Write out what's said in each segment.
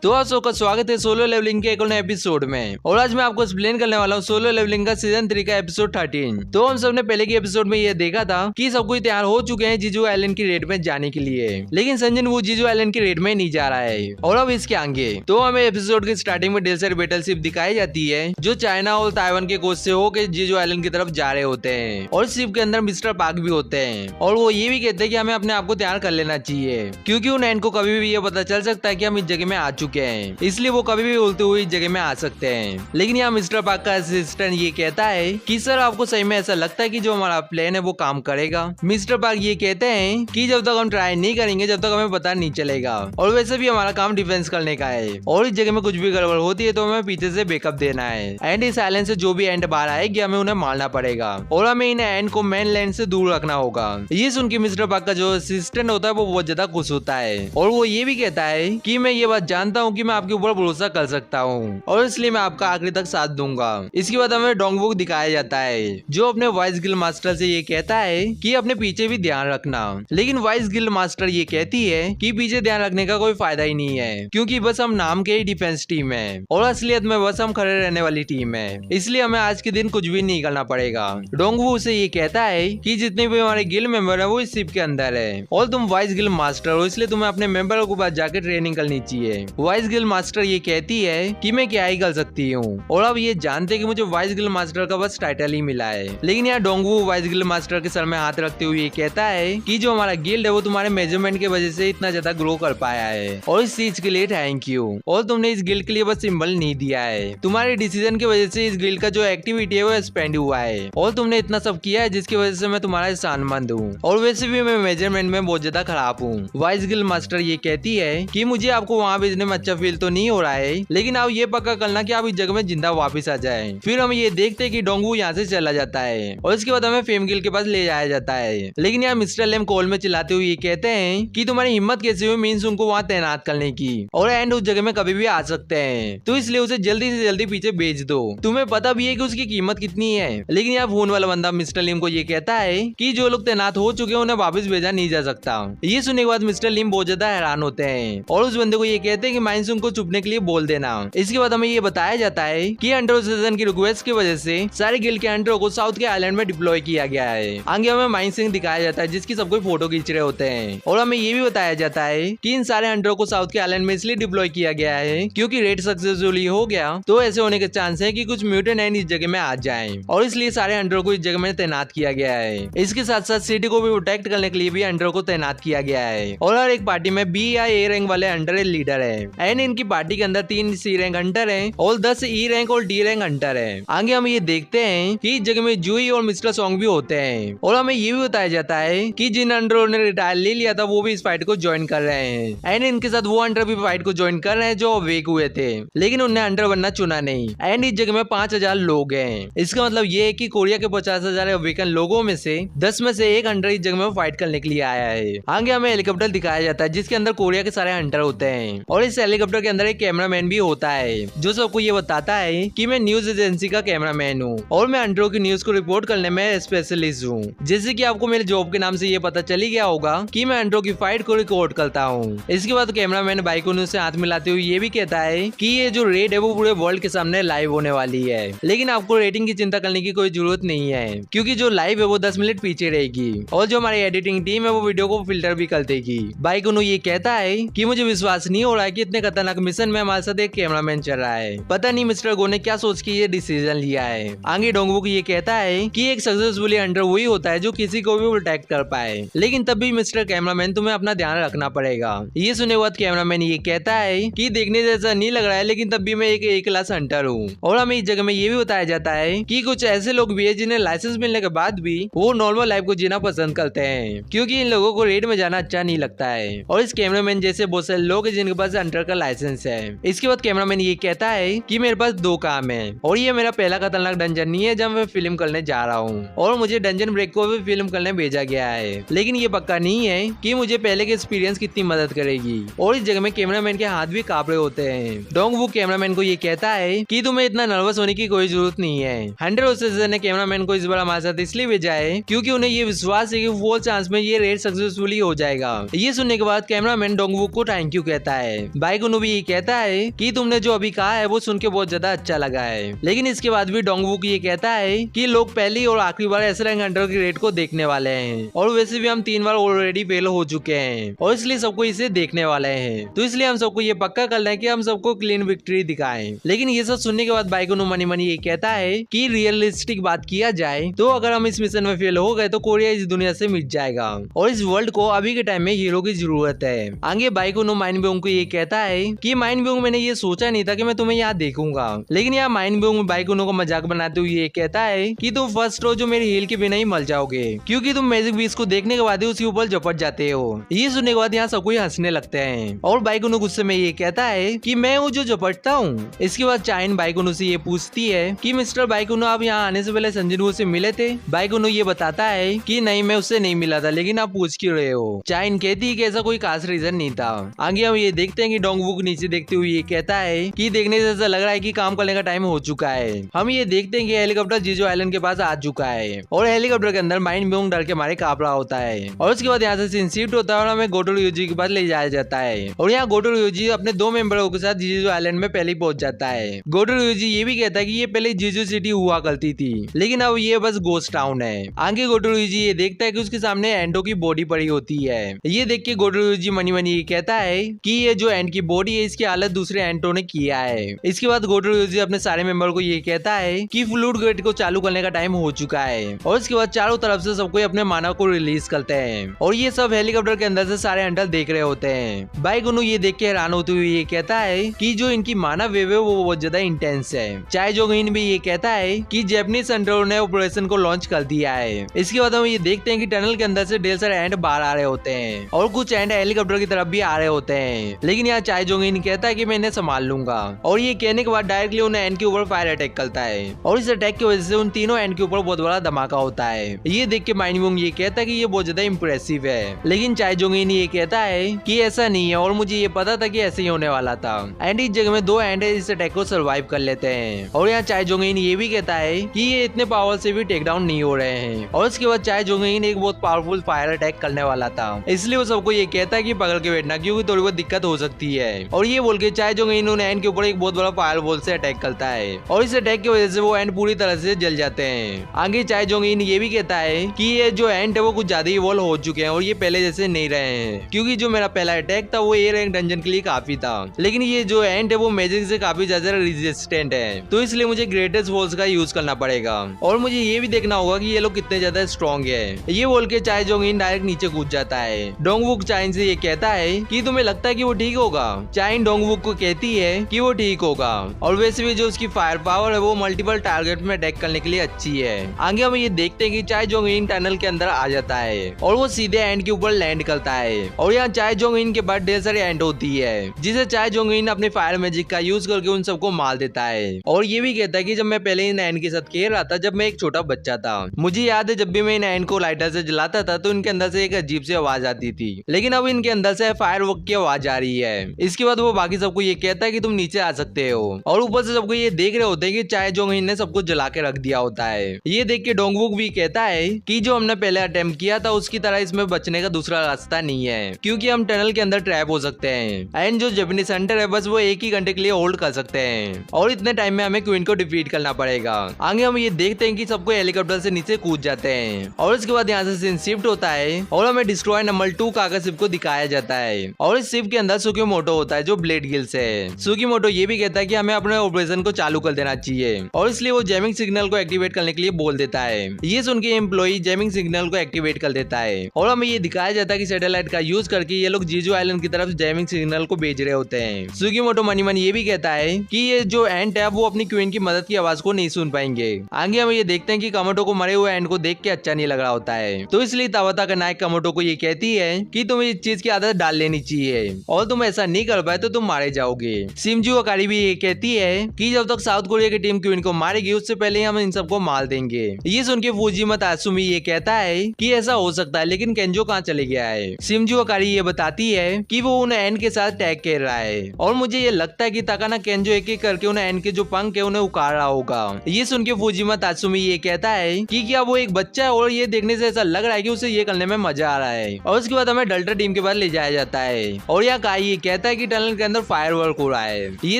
तो आप सबका स्वागत है सोलो लेवलिंग के एक और नए एपिसोड में। और आज मैं आपको एक्सप्लेन करने वाला हूँ सोलो लेवलिंग का सीजन 3 का एपिसोड 13। तो हम सबने पहले के एपिसोड में ये देखा था कि सब कोई तैयार हो चुके हैं जीजू आइलैंड की रेड में जाने के लिए, लेकिन संजन वो जीजू आइलैंड की रेड में नहीं जा रहा है। और अब इसके आगे तो हमें एपिसोड की स्टार्टिंग में ढेर सारी बैटलशिप दिखाई जाती है जो चाइना और ताइवान के कोस्ट से होकर जीजू आइलैंड की तरफ जा रहे होते हैं। और शिप के अंदर मिस्टर पार्क भी होते हैं और वो ये भी कहते हैं कि हमें अपने आप को तैयार कर लेना चाहिए, क्योंकि उन एंड को कभी भी ये पता चल सकता है कि हम इस जगह में आ चुके हैं, इसलिए वो कभी भी उल्टी हुई जगह में आ सकते हैं। लेकिन यहाँ मिस्टर पार्क का असिस्टेंट ये कहता है कि सर आपको सही में ऐसा लगता है कि जो हमारा प्लान है वो काम करेगा। मिस्टर पार्क ये कहते हैं कि जब तक हम ट्राई नहीं करेंगे जब तक हमें पता नहीं चलेगा, और वैसे भी हमारा काम डिफेंस करने का है और इस जगह में कुछ भी गड़बड़ होती है तो हमें पीछे से बैकअप देना है। एंड इस आइलैंड से जो भी एंड बाहर आएगी हमें उन्हें मारना पड़ेगा और हमें इन एंड को मेन लैंड से दूर रखना होगा। ये सुन के मिस्टर पार्क का जो असिस्टेंट होता है वो बहुत ज्यादा खुश होता है और वो ये भी कहता है कि मैं ये बात जानता हूँ कि मैं आपके ऊपर भरोसा कर सकता हूँ और इसलिए मैं आपका आखिरी तक साथ दूंगा। इसके बाद हमें डोंगवू दिखाया जाता है जो अपने वाइस गिल्ड मास्टर से ये कहता है कि अपने पीछे भी ध्यान रखना, लेकिन वाइस गिल्ड मास्टर ये कहती है कि पीछे ध्यान रखने का कोई फायदा ही नहीं है, क्योंकि बस हम नाम के ही डिफेंस टीम है और असलियत में बस हम खड़े रहने वाली टीम है, इसलिए हमें आज के दिन कुछ भी नहीं करना पड़ेगा। डोंगवू उसे ये कहता है कि जितने भी हमारे गिल्ड मेंबर है वो इस शिप के अंदर है और तुम वाइस गिल्ड मास्टर हो, इसलिए तुम्हें अपने मेंबरों के पास जाकर ट्रेनिंग करनी चाहिए। वाइस गिल्ड मास्टर ये कहती है कि मैं क्या ही कर सकती हूँ, और अब ये जानते कि मुझे वाइस गिल्ड मास्टर का बस टाइटल ही मिला है। लेकिन यहाँ डोंगवू वाइस गिल्ड मास्टर के सर में हाथ रखते हुए ये कहता है कि जो हमारा गिल्ड है वो तुम्हारे मेजरमेंट की वजह से इतना ज्यादा ग्रो कर पाया है और इस चीज के लिए थैंक यू। और तुमने इस गिल्ड के लिए बस सिंबल नहीं दिया है, तुम्हारे डिसीजन की वजह से इस गिल्ड का जो एक्टिविटी है वो एक्सपेंड हुआ है और तुमने इतना सब किया है जिसकी वजह से मैं तुम्हारा एहसानमंद हूँ, और वैसे भी मैं मेजरमेंट में बहुत ज्यादा खराब हूँ। वाइस गिल्ड मास्टर ये कहती है कि मुझे आपको वहाँ भेजने में अच्छा फील तो नहीं हो रहा है, लेकिन आप ये पक्का करना कि आप इस जगह में जिंदा वापस आ जाएं। फिर हम ये देखते हैं कि डोंगवू यहाँ से चला जाता है और इसके बाद हमें फेम गिल के पास ले जाया जाता है। लेकिन यहाँ मिस्टर लेम कॉल में चिल्लाते हुए ये कहते हैं कि तुम्हारी हिम्मत कैसे हुई मीन्स उनको वहाँ तैनात करने की, और एंड उस जगह में कभी भी आ सकते हैं, तो इसलिए उसे जल्दी से जल्दी पीछे भेज दो। तुम्हें पता भी है कि उसकी कीमत कितनी है। लेकिन यहाँ फोन वाला बंदा मिस्टर लिम को ये कहता है कि जो लोग तैनात हो चुके हैं उन्हें वापस भेजा नहीं जा सकता। ये सुनने के बाद मिस्टर लिम बहुत ज्यादा हैरान होते हैं और उस बंदे को ये कहते हैं कि माइंस उनको चुपने के लिए बोल देना। इसके बाद हमें ये बताया जाता है कि अंडर सीजन की रिक्वेस्ट की वजह से सारे गिल्ड के अंडरों को साउथ के आइलैंड में डिप्लॉय किया गया है। आगे हमें माइन सिंह दिखाया जाता है जिसकी सब कोई फोटो खींच रहे होते हैं, और हमें ये भी बताया जाता है कि इन सारे अंडरों को साउथ के आइलैंड में इसलिए डिप्लॉय किया गया है क्योंकि रेड सक्सेसफुली हो गया तो ऐसे होने के चांस है कि कुछ म्यूटेंट एंड इस जगह में आ जाएं, और इसलिए सारे अंडरों को इस जगह में तैनात किया गया है। इसके साथ साथ सिटी को भी प्रोटेक्ट करने के लिए भी अंडरों को तैनात किया गया है, और हर एक पार्टी में बी या ए रैंक वाले अंडर लीडर है एंड इनकी पार्टी के अंदर 3 सी रैंक अंडर है और 10 ई रैंक और डी रैंक अंडर है। आगे हम ये देखते हैं कि इस जगह में जूई और मिस्टर सॉन्ग भी होते हैं, और हमें ये भी बताया जाता है कि जिन अंडरों ने रिटायर ले लिया था वो भी इस फाइट को ज्वाइन कर रहे हैं एंड इनके साथ वो अंडर भी फाइट को ज्वाइन कर रहे हैं जो अवेक हुए थे, लेकिन उन्हें अंडर बनना चुना नहीं। एंड इस जगह में 5000 लोग हैं। इसका मतलब ये है कि कोरिया के 50,000 अवेकन लोगों में से 10 में से एक अंडर इस जगह में फाइट करने के लिए आया है। आगे हमें हेलीकॉप्टर दिखाया जाता है जिसके अंदर कोरिया के सारे अंडर होते हैं, और इस हेलीकॉप्टर के अंदर एक कैमरामैन भी होता है जो सबको ये बताता है कि मैं न्यूज एजेंसी का कैमरामैन हूँ और मैं अंडरों की न्यूज को रिपोर्ट करने में स्पेशलिस्ट हूँ। जैसे कि आपको मेरे जॉब के नाम से ये पता चली गया होगा कि मैं अंडरों की फाइट को रिकॉर्ड करता हूँ। इसके बाद कैमरामैन बाइकोनू से हाथ मिलाते हुए ये भी कहता है कि ये जो रेड है वो पूरे वर्ल्ड के सामने लाइव होने वाली है, लेकिन आपको रेटिंग की चिंता करने की कोई जरूरत नहीं है क्योंकि जो लाइव है वो 10 मिनट पीछे रहेगी और जो हमारी एडिटिंग टीम है वो वीडियो को फिल्टर भी कर देगी। बाइकोनू ये कहता है कि मुझे विश्वास नहीं हो रहा है कि इतने खतरनाक मिशन में हमारे साथ एक कैमरामैन चल रहा है, पता नहीं मिस्टर गो ने क्या सोच के ये डिसीजन लिया है। आगे डोंगवू ये कहता है कि एक सक्सेसफुली अंडर वही होता है जो किसी को भी प्रोटेक्ट कर पाए, लेकिन तब भी मिस्टर कैमरामैन तुम्हें अपना ध्यान रखना पड़ेगा। ये सुने बाद कैमरामैन ये कहता है कि देखने जैसा नहीं लग रहा है लेकिन तब भी मैं एक क्लास हंटर हूँ, और हमें इस जगह में ये भी बताया जाता है कि कुछ ऐसे लोग भी है जिन्हें लाइसेंस मिलने के बाद भी वो नॉर्मल लाइफ को जीना पसंद करते हैं क्योंकि इन लोगों को रेड में जाना अच्छा नहीं लगता है, और इस कैमरामैन जैसे बहुत सारे लोग हैं जिनके पास हंटर का लाइसेंस है। इसके बाद कैमरामैन ये कहता है कि मेरे पास 2 काम है और ये मेरा पहला खतरनाक डंजन नहीं है जब मैं फिल्म करने जा रहा हूँ, और मुझे डंजन ब्रेक को भी फिल्म करने भेजा गया है, लेकिन ये पक्का नहीं है कि मुझे पहले के एक्सपीरियंस कितनी मदद करेगी। और इस जगह में कैमरामैन के हाथ भी कांप रहे होते हैं। डोंगवू कैमरामैन को ये कहता है कि तुम्हें इतना नर्वस होने की कोई जरूरत नहीं है। हंड्रेड ऑफिसर ने कैमरामैन को इस बार हमारे साथ इसलिए भेजा है क्योंकि उन्हें ये विश्वास है कि फुल चांस में ये रेड सक्सेसफुली हो जाएगा। ये सुनने के बाद कैमरामैन डोंगवू को थैंक यू कहता है। बाइकुनो भी ये कहता है कि तुमने जो अभी कहा है वो सुन के बहुत ज्यादा अच्छा लगा है, लेकिन इसके बाद भी डोंगवूक ये कहता है कि लोग पहली और आखिरी बार एस रैंक हंटर की रेट को देखने वाले हैं और वैसे भी हम 3 बार ऑलरेडी फेल हो चुके हैं और इसलिए सबको इसे देखने वाले हैं, तो इसलिए हम सबको ये पक्का कर लें कि हम सबको क्लीन विक्ट्री दिखाएं। लेकिन ये सब सुनने के बाद बाइकुनो मनी मनी ये कहता है कि रियलिस्टिक बात किया जाए तो अगर हम इस मिशन में फेल हो गए तो कोरिया इस दुनिया से मिट जाएगा और इस वर्ल्ड को अभी के टाइम में हीरो की जरूरत है। आगे बाइकुनो माइन ब्योंग को ये कहता है कि माइन ब्योंग मैंने ये सोचा नहीं था कि मैं तुम्हें यहाँ देखूंगा, लेकिन यहाँ माइन ब्योंग बाइकुनो को मजाक बनाते हुए ये कहता है कि तुम फर्स्ट रो जो मेरी हील के बिना ही मर जाओगे क्योंकि तुम मैजिक बीस्ट को देखने के बाद ही उसके ऊपर झपट जाते हो। ये सुनने के बाद यहाँ सब कोई हंसने लगते हैं और बाइकुनो गुस्से में ये कहता है कि मैं हूँ जो झपटता हूँ। इसके बाद चाइन बाइकुनो से ये पूछती है कि मिस्टर बाइकुनो आप यहाँ आने से पहले संजनवू से मिले थे? बाइकुनो ये बताता है कि नहीं मैं उससे नहीं मिला था, लेकिन आप पूछ क्यों रहे हो? चाइन कहती है कि ऐसा कोई खास रीजन नहीं था। आगे हम ये देखते हैं कि डोंगवूक नीचे देखते हुए ये कहता है कि देखने से ऐसा लग रहा है कि काम करने का टाइम हो चुका है। हम ये देखते हैं कि हेलीकॉप्टर जीजू आइलैंड के पास आ चुका है और हेलीकॉप्टर के अंदर माइन ब्योंग डर के मारे कांप रहा होता है और उसके बाद यहाँ से सीन शिफ्ट होता है और हमें गोटो रियोजी के पास ले जाया जाता है और यहाँ गोटो रियोजी अपने 2 मेंबरों के साथ जीजू आइलैंड में पहले ही पहुंच जाता है। गोटो रियोजी ये भी कहता है कि ये पहले जीजू सिटी हुआ करती थी लेकिन अब ये बस गोस्ट टाउन है। आगे गोटो रियोजी ये देखता है कि उसके सामने एंटो की बॉडी पड़ी होती है। ये देख के गोटो रियोजी मनी मनी ये कहता है कि ये जो एंट की बॉडी है इसकी हालत दूसरे एंटो ने किया है। इसके बाद गोटो रियोजी अपने सारे मेंबर को ये कहता है कि फ्लूइड गेट को चालू करने का टाइम हो चुका है और इसके बाद चारों तरफ से सबको अपने मानव को रिलीज करते हैं और ये सब हेलीकॉप्टर के अंदर से सारे हंटर देख रहे होते हैं। बाइकुनो ये देख के हैरान होते हुए ये कहता है कि जो इनकी मानव वेव है वो बहुत ज्यादा इंटेंस है। चाय जोगिन भी ये कहता है कि जैपनीज हंटरों ने ऑपरेशन को लॉन्च कर दिया है। इसके बाद हम ये देखते हैं कि टनल के अंदर से ढेर सारे एंट बाहर आ रहे होते हैं और कुछ एंट हेलीकॉप्टर की तरफ भी आ रहे होते हैं, लेकिन यहाँ चाय जोगिन कहता है कि मैं इन्हें संभाल लूंगा और ये कहने के बाद डायरेक्टली उन्हें एंट के ऊपर फायर अटैक करता है और इस अटैक की वजह से उन तीनों एंट के ऊपर बहुत बड़ा धमाका होता है। ये देख के माइन ब्योंग ये कहता है कि ये बहुत ज्यादा इंप्रेसिव है, लेकिन चाय जोगिन ये कहता है कि ऐसा नहीं है और मुझे ये पता था कि ऐसे ही होने वाला था एंड इस जगह में 2 एंट इस अटैक को सर्वाइव कर लेते हैं। और यहाँ चाय जोगिन ये भी कहता है कि ये इतने पावर से भी टेक डाउन नहीं हो रहे हैं और उसके बाद चाय जोगिन एक बहुत पावरफुल फायर अटैक करने वाला था, इसलिए वो सबको ये कहता है कि पकड़ के बैठना क्योंकि थोड़ी बहुत दिक्कत हो सकती है। और ये बोल के चाय जोगिन उन एंट के ऊपर एक बहुत बड़ा फायर बॉल से अटैक करता है और इस अटैक की वजह से वो एंट पूरी तरह से जल जाते हैं। आगे चाय जोगिन ये भी कहता है कि ये जो एंट है वो कुछ ज्यादा इवॉल्व हो चुके हैं और ये पहले जैसे नहीं रहे हैं क्योंकि जो मेरा पहला अटैक था वो ए रैंक डंजन के लिए काफी था, लेकिन ये जो एंट है वो मैजिक से काफी ज्यादा रेजिस्टेंट है, तो इसलिए मुझे ग्रेटेस्ट वॉल्स का यूज करना पड़ेगा और मुझे ये भी देखना होगा कि ये लोग कितने ज्यादा स्ट्रॉन्ग है। ये बोल के चाय जोगिन डायरेक्ट नीचे कूद जाता है। डोंगवूक चाइन से ये कहता है कि तुम्हें लगता है कि वो ठीक होगा? चाइन डोंगवूक को कहती है कि वो ठीक होगा और वैसे भी जो उसकी फायर पावर है वो मल्टीपल टारगेट में अटैक करने के लिए अच्छी है। आगे हम ये देखते हैं कि चाय जोगिन टनल के अंदर आ जाता है और वो सीधे एंट के ऊपर लैंड करता है और यहाँ चाय जोगिन के बाद ढेर सारी एंट होती है जिसे चाय जोगिन अपने फायर मैजिक का यूज करके उन सबको मार देता है और ये भी कहता है कि जब मैं पहले इन एंट के साथ खेल रहा था जब मैं एक छोटा बच्चा था, मुझे याद है जब भी मैं इन एंट को लाइटर से जलाता था तो इनके अंदर से एक अजीब सी आवाज आती थी, लेकिन अब इनके अंदर से फायर वर्क की आवाज आ रही है। इसके बाद वो बाकी सबको ये कहता है कि तुम नीचे आ सकते हो और ऊपर से सबको ये देख रहे होते हैं कि चाय जोगिन ने सबको जला के रख दिया होता है। ये देख के डोंगवूक भी कहता है कि जो हमने पहले अटेम्प्ट किया था उसकी तरह इसमें बचने का दूसरा रास्ता नहीं है क्योंकि हम टनल के अंदर ट्रैप हो सकते हैं एंड जो जैपनीज हंटर है बस वो 1 ही घंटे के लिए होल्ड कर सकते हैं और इतने टाइम में हमें क्वीन को डिफीट करना पड़ेगा। आगे हम ये देखते हैं कि सबको हेलीकॉप्टर से नीचे कूद जाते हैं और उसके बाद यहाँ से सीन शिफ्ट होता है और हमें डिस्ट्रॉय नंबर 2 काका शिप को दिखाया जाता है और इस शिप के अंदर सुकीमोटो होता है जो ब्लेड गिल्स है। सुकीमोटो ये भी कहता है कि हमें अपने ऑपरेशन को चालू कर देना चाहिए और इसलिए वो जैमिंग सिग्नल को एक्टिवेट करने के लिए बोल देता है। ये सुन के एम्प्लॉई जैमिंग सिग्नल को एक्टिवेट कर देता है और हमें ये दिखाया जाता है कि सैटेलाइट का यूज करके ये लोग जीजू आइलैंड की तरफ जैमिंग सिग्नल को भेज रहे होते हैं। सुकीमोटो मनी मनी ये भी कहता है कि ये जो एंट है वो अपनी क्वीन की मदद की आवाज को नहीं सुन पाएंगे। आगे हम ये देखते हैं कि कामोटो को मरे हुए एंट को देख के अच्छा नहीं लग रहा होता है, तो इसलिए तावाता का नायक कामोटो को ये कहती है कि तुम्हें इस चीज की आदत डाल लेनी चाहिए और तुम ऐसा नहीं कर पाए तो तुम मारे जाओगे। सिमजू अकारी भी ये कहती है कि जब तक साउथ कोरिया की टीम क्वीन को मारेगी उससे पहले हम इन सबको मार देंगे। ये सुन के फूजिमा तात्सुमी ये कहता है कि ऐसा हो सकता है, लेकिन केंजो कहाँ चले गया है? सिमजू अकारी ये बताती है कि वो उन एंट के साथ टैग कर रहा है और मुझे ये लगता है कि ताकाना केंजो एक एक करके उन एंट के जो पंख है उन्हें उखाड़ रहा होगा। ये सुन के फूजिमा तात्सुमी ये कहता है कि क्या वो एक बच्चा है और ये देखने से ऐसा लग रहा है कि उसे ये करने में मजा आ रहा है। और उसके बाद हमें डल्टर टीम के पास ले जाया जाता है और यहाँ काई ये कहता कहता है कि टनल के अंदर फायरवर्क हो रहा है। ये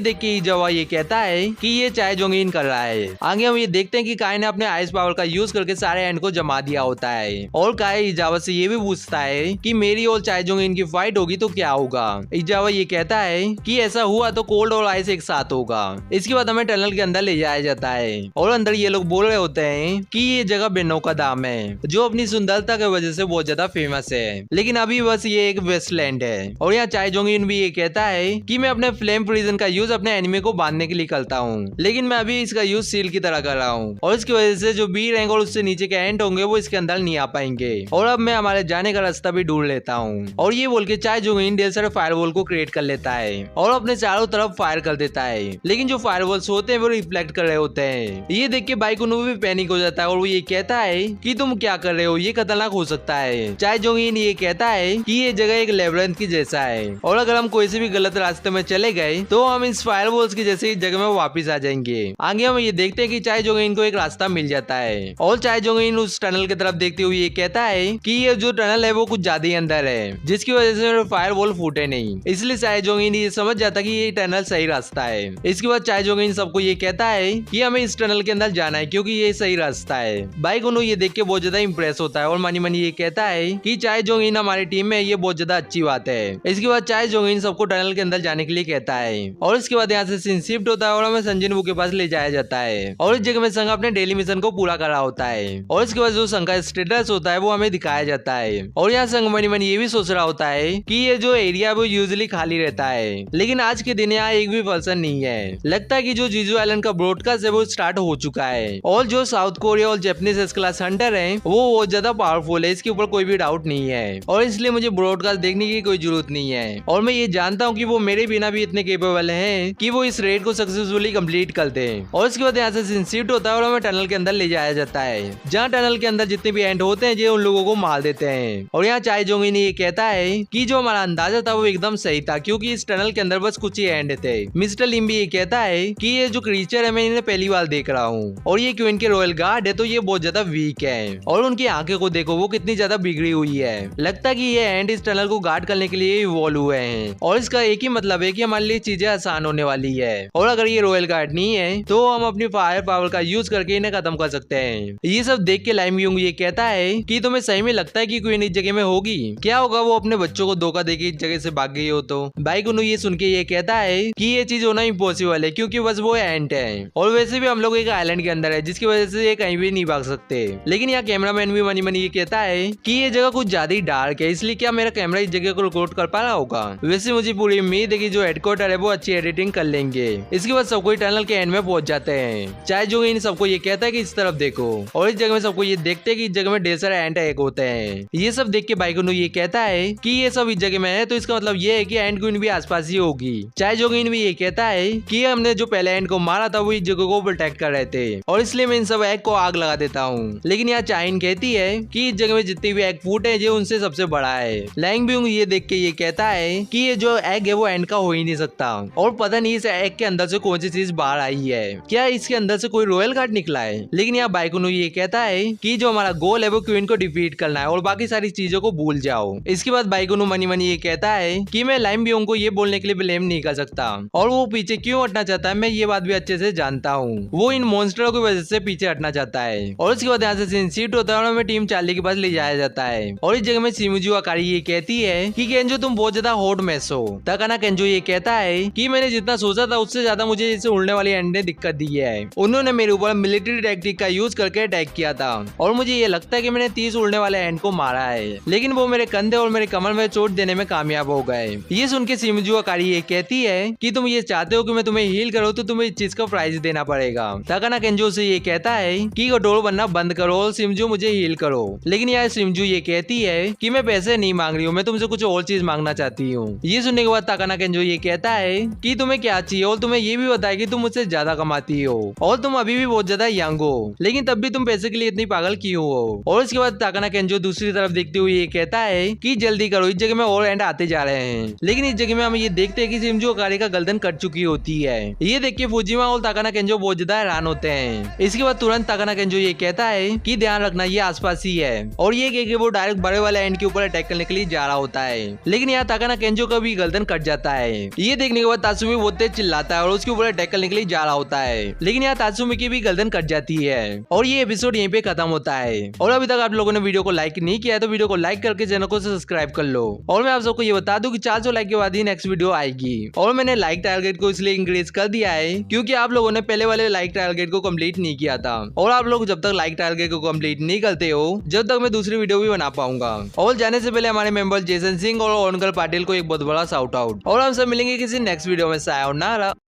देख के इजावा ये कहता है कि ये चाय जोंग इन कर रहा है। आगे हम ये देखते हैं कि काई ने अपने आइस पावर का यूज करके सारे एंड को जमा दिया होता है और काई इजावा से ये भी पूछता है कि मेरी और चाय जोंग इन की फाइट होगी तो क्या होगा। इजावा ये कहता है कि ऐसा हुआ तो कोल्ड और आइस एक साथ होगा। इसके बाद हमें टनल के अंदर ले जाया जाता है और अंदर ये लोग बोल रहे होते हैं कि ये जगह बेनो का दाम है जो अपनी सुंदरता की वजह से बहुत ज्यादा फेमस है, लेकिन अभी बस ये एक वेस्टलैंड है। और यहाँ चाय जोंग इन भी ये कहता है कि मैं अपने फ्लेम प्रिजन का यूज अपने एनिमी को बांधने के लिए करता हूँ, लेकिन मैं अभी इसका यूज सील की तरह कर रहा हूँ और इसकी वजह से जो बी रैंक और उससे नीचे के एंड होंगे वो इसके अंदर नहीं आ पाएंगे और अब मैं हमारे जाने का रास्ता भी ढूंढ लेता हूँ। और ये बोल के चाय जोंग इन ढेर सारे फायरवॉल को क्रिएट कर लेता है और अपने चारों तरफ फायर कर देता है, लेकिन जो फायरवॉल्स होते हैं वो रिफ्लेक्ट कर रहे होते हैं। ये देख के बाइकुनो भी पैनिक हो जाता है और वो ये कहता है कि तुम क्या कर रहे हो, ये खतरनाक हो सकता है। चाय जोंग इन ये कहता है कि ये जगह एक लेबरेंथ की जैसा है और अगर हम कोई से भी गलत रास्ते में चले गए तो हम इस फायरवॉल्स की जैसे जगह में वापस आ जाएंगे। आगे हम ये देखते हैं कि चाय जोंग इन को एक रास्ता मिल जाता है और चाय जोंग इन उस टनल की तरफ देखते हुए ये कहता है कि ये जो टनल है वो कुछ ज्यादा ही अंदर है जिसकी वजह से फायरवॉल फूटे नहीं, इसलिए चाय जोंग इन ये समझ जाता कि ये टनल सही रास्ता है। इसके बाद चाय जोंग इन सबको ये कहता है कि हमें इस टनल के अंदर जाना है क्योंकि ये सही रास्ता है। बाइकुनो ये देख के बहुत ज्यादा इंप्रेस होता है और मनी मनी ये कहता है कि चाय जोंग इन हमारी टीम में ये बहुत ज्यादा अच्छी बात है। इसके बाद चाय जोंग इन सबको टनल के अंदर जाने के लिए कहता है और इसके बाद यहाँ से सीन शिफ्ट होता है और हमें संजिनवू के पास ले जाया जाता है और इस जगह में संघ अपने डेली मिशन को पूरा कर रहा होता है और इसके बाद जो संघ का स्टेटस होता है वो हमें दिखाया जाता है। और यहाँ संघ मनी मनी ये भी सोच रहा होता है कि ये जो एरिया वो यूजुअली खाली रहता है, लेकिन आज के दिन यहाँ एक भी पर्सन नहीं है। लगता है कि जो जीजू आइलैंड का ब्रॉडकास्ट है वो स्टार्ट हो चुका है और जो साउथ कोरिया और जापानीज एस क्लास हंटर है वो बहुत ज्यादा पावरफुल है, इसके ऊपर कोई भी डाउट नहीं है और इसलिए मुझे ब्रॉडकास्ट देखने की कोई जरूरत नहीं है। और मैं ये जानता हूँ कि वो मेरे बिना भी इतने केपेबल हैं कि वो इस रेड को सक्सेसफुली कंप्लीट कर दे। और इसके बाद यहाँ से सीन शिफ्ट होता है और हमें टनल के अंदर ले जाया जाता है जहाँ टनल के अंदर जितने भी एंड होते हैं ये उन लोगों को मार देते हैं। और यहाँ चाय जोंग इन ये कहता है कि जो हमारा अंदाजा था वो एकदम सही था क्योंकि इस टनल के अंदर बस कुछ ही एंड थे। मिस्टर लिम भी ये कहता है कि ये जो क्रीचर है मैं इन्हें पहली बार देख रहा हूँ और ये क्वीन के रॉयल गार्ड है तो ये बहुत ज्यादा वीक है और उनकी आंखें को देखो वो कितनी ज्यादा बिगड़ी हुई है। लगता है कि ये एंड इस टनल को गार्ड करने के लिए इवॉल्व हुए हैं और इसका एक ही मतलब है कि हमारे लिए चीजें आसान होने वाली है और अगर ये रॉयल गार्ड नहीं है तो हम अपनी फायर पावर का यूज करके इन्हें खत्म कर सकते हैं। ये सब देख के लाइम यूंग ये कहता है कि तुम्हें सही में लगता है कि क्वीन इस जगह में होगी, क्या होगा वो अपने बच्चों को धोखा देके इस जगह से भाग गई हो तो। बाइकुनो ये सुन के ये कहता है कि ये चीज होना इम्पॉसिबल है क्योंकि बस वो एंट है और वैसे भी हम लोग एक आइलैंड के अंदर है जिसकी वजह से ये कहीं भी नहीं भाग सकते। लेकिन यहाँ कैमरामैन भी मनी मनी ये कहता है कि ये जगह कुछ ज्यादा ही डार्क है, इसलिए क्या मेरा कैमरा इस जगह को रिकॉर्ड कर पा रहा होगा। वैसे मुझे पूरी उम्मीद है कि जो हेडक्वार्टर है वो अच्छी एडिटिंग कर लेंगे। इसके बाद सब कोई टनल के एंड में पहुंच जाते हैं। चाय जोंग इन सबको ये कहता है कि इस तरफ देखो और इस जगह में सबको ये देखते हैं कि इस जगह में ढेर सारे एंट एक होते हैं। ये सब देख के बाइकुनो ये कहता है कि ये सब इस जगह में है तो इसका मतलब ये है कि एंट क्वीन भी आसपास ही होगी। चाय जोंग इन भी ये कहता है कि हमने जो पहले एंट को मारा था वो इस जगह को प्रोटेक्ट कर रहे थे और इसलिए मैं इन सब एग को आग लगा देता हूँ। लेकिन यहाँ चाइन कहती है कि इस जगह में जितनी भी एग फूट है ये उनसे सबसे बड़ा है। लैंग ब्यूंग ये देख के ये कहता है कि ये जो एग है वो एंड का हो ही नहीं सकता और पता नहीं इस एग के अंदर से कौन सी चीज बाहर आई है, क्या इसके अंदर से कोई रॉयल कार्ड निकला है। लेकिन यहाँ बाइकुनो ये कहता है कि जो हमारा गोल है वो क्वीन को डिफीट करना है और बाकी सारी चीजों को भूल जाओ। इसके बाद बाइकुनो मनी मनी ये कहता है कि मैं लाइम ब्यूंग को ये बोलने के लिए ब्लेम नहीं कर सकता और वो पीछे क्यों हटना चाहता है मैं ये बात भी अच्छे से जानता हूँ। वो इन मॉन्स्टरों की वजह से पीछे हटना चाहता है। और उसके बाद यहाँ से सीन शिफ्ट होता है और हमें टीम चार्ली के पास ले जाया जाता है और इस जगह में शिमुजू अकारी ये कहती है कि केंजो तुम बहुत ज्यादा हॉट मैस हो। तकाना केंजो ये कहता है कि मैंने जितना सोचा था उससे ज्यादा मुझे इसे उड़ने वाली एंड ने दिक्कत दी है। उन्होंने मेरे ऊपर मिलिट्री टैक्टिक का यूज करके अटैक किया था और मुझे ये लगता है कि मैंने 30 उड़ने वाले एंड को मारा है, लेकिन वो मेरे कंधे और मेरे कमर में चोट देने में कामयाब हो गए। ये सुन के शिमुजू अकारी ये कहती है कि तुम ये चाहते हो कि मैं तुम्हें हील करूं तो तुम्हें इस चीज का प्राइस देना पड़ेगा। तकाना केंजो से ये कहता है कि कठोर बनना बंद करो और शिमुजू मुझे हील करो। लेकिन यार शिमुजू ये कहती है कि मैं पैसे नहीं मांग रही हूँ, मैं तुमसे कुछ और चीज मांगना चाहती हूँ। ये सुनने के बाद तकाना केंजो ये कहता है कि तुम्हें क्या चाहिए और तुम्हें ये भी बताया कि तुम मुझसे ज्यादा कमाती हो और तुम अभी भी बहुत ज्यादा यंग हो, लेकिन तब भी तुम पैसे के लिए इतनी पागल क्यों हो। और इसके बाद तकाना केंजो दूसरी तरफ देखते हुए ये कहता है कि जल्दी करो, इस जगह में और एंड आते जा रहे हैं। लेकिन इस जगह में हम ये देखते हैं कि शिमुजू अकारी का गर्दन कट चुकी होती है। ये देख के फुजिमा और तकाना केंजो बहुत ज्यादा हैरान होते हैं। इसके बाद तुरंत तकाना केंजो ये कहता है कि ध्यान रखना ये आसपास ही है और ये कह के वो डायरेक्ट बड़े वाले एंड के ऊपर अटैक करने के लिए जा रहा होता है। लेकिन यहाँ तकाना केंजो का भी गर्दन कट जाता है। ये देखने के बाद तात्सुमी बहुत तेज चिल्लाता है और उसके ऊपर अटैक करने के लिए जा रहा होता है, लेकिन यहाँ तात्सुमी की भी गर्दन कट जाती है और ये एपिसोड यहीं पे खत्म होता है। और अभी तक आप लोगों ने वीडियो को लाइक नहीं किया है तो वीडियो को लाइक करके चैनल को सब्सक्राइब कर लो। और मैं आप सबको ये बता दूं कि 400 लाइक के बाद ही नेक्स्ट वीडियो आएगी। और मैंने लाइक टारगेट को इसलिए इंक्रीज कर दिया है क्योंकि आप लोगों ने पहले वाले लाइक टारगेट को कंप्लीट नहीं किया था, और आप लोग जब तक लाइक टारगेट को कंप्लीट नहीं करते हो जब तक मैं दूसरी वीडियो भी बना पाऊंगा। और जाने से पहले हमारे मेंबर जेसन सिंह और ओनकल पाटिल को एक बहुत बड़ा शाउट आउट। और हम सब मिलेंगे किसी नेक्स्ट वीडियो में। सायोनारा।